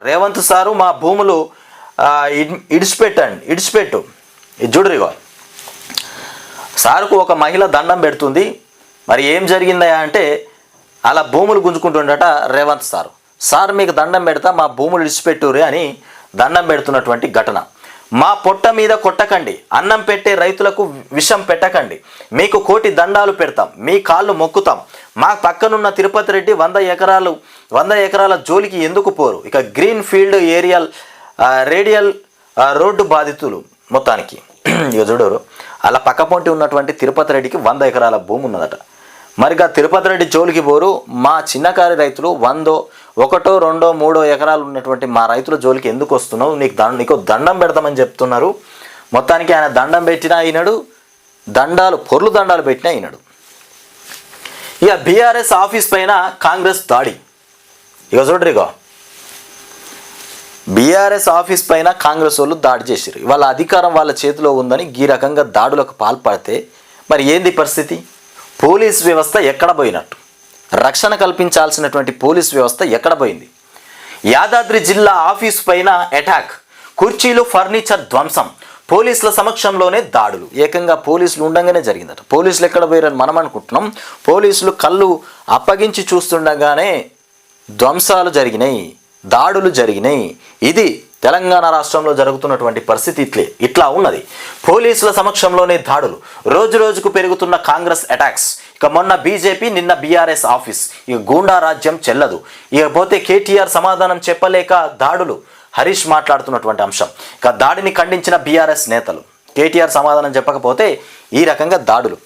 Revanth sir మా భూములు ఇడిచిపెట్టు ఇది చూడరిగో. సారుకు ఒక మహిళ దండం పెడుతుంది. మరి ఏం జరిగిందా అంటే అలా భూములు గుంజుకుంటుండట రేవంత్ సార్ మీకు దండం పెడతా మా భూములు ఇడిచిపెట్టురే అని దండం పెడుతున్నటువంటి ఘటన. మా పొట్ట మీద కొట్టకండి, అన్నం పెట్టే రైతులకు విషం పెట్టకండి, మీకు కోటి దండాలు పెడతాం, మీ కాళ్ళు మొక్కుతాం, మా పక్కనున్న తిరుపతి రెడ్డి 100 ఎకరాల జోలికి ఎందుకు పోరు. ఇక గ్రీన్ ఫీల్డ్ రేడియల్ రోడ్డు బాధితులు మొత్తానికి ఇక చూడరు అలా పక్కపొంటి ఉన్నటువంటి తిరుపతి రెడ్డికి 100 ఎకరాల భూమి ఉన్నదట. మరిగా తిరుపతి రెడ్డి జోలికి పోరు, మా చిన్నకారి రైతులు 100, 1, 2, 3 ఎకరాలు ఉన్నటువంటి మా రైతుల జోలికి ఎందుకు వస్తున్నావు, నీకు దండం పెడతామని చెప్తున్నారు. మొత్తానికి ఆయన దండం పెట్టినా అయినాడు, పొర్లు దండాలు పెట్టినా అయినాడు. ఇక బీఆర్ఎస్ ఆఫీస్ పైన కాంగ్రెస్ దాడి. ఇక చూడరిగో బీఆర్ఎస్ ఆఫీస్ పైన కాంగ్రెస్ వాళ్ళు దాడి చేశారు. వాళ్ళ అధికారం వాళ్ళ చేతిలో ఉందని ఈ రకంగా దాడులకు పాల్పడితే మరి ఏంది పరిస్థితి? పోలీస్ వ్యవస్థ ఎక్కడ పోయినట్టు? రక్షణ కల్పించాల్సినటువంటి పోలీస్ వ్యవస్థ ఎక్కడ పోయింది? యాదాద్రి జిల్లా ఆఫీస్ పైన అటాక్, కుర్చీలు ఫర్నిచర్ ధ్వంసం, పోలీసుల సమక్షంలోనే దాడులు. ఏకంగా పోలీసులు ఉండగానే జరిగిందట. పోలీసులు ఎక్కడ పోయారని మనం అనుకుంటున్నాం. పోలీసులు కళ్ళు అప్పగించి చూస్తుండగానే ధ్వంసాలు జరిగినాయి, దాడులు జరిగినాయి. ఇది తెలంగాణ రాష్ట్రంలో జరుగుతున్నటువంటి పరిస్థితి ఇట్లా ఉన్నది. పోలీసుల సమక్షంలోనే దాడులు, రోజు రోజుకు పెరుగుతున్న కాంగ్రెస్ అటాక్స్. ఇక మొన్న బీజేపీ, నిన్న బీఆర్ఎస్ ఆఫీస్. ఇక గూండా రాజ్యం చెల్లదు. ఇకపోతే కేటీఆర్ సమాధానం చెప్పలేక దాడులు. హరీష్ మాట్లాడుతున్నటువంటి అంశం. ఇక దాడిని ఖండించిన బీఆర్ఎస్ నేతలు. కేటీఆర్ సమాధానం చెప్పకపోతే ఈ రకంగా దాడులు.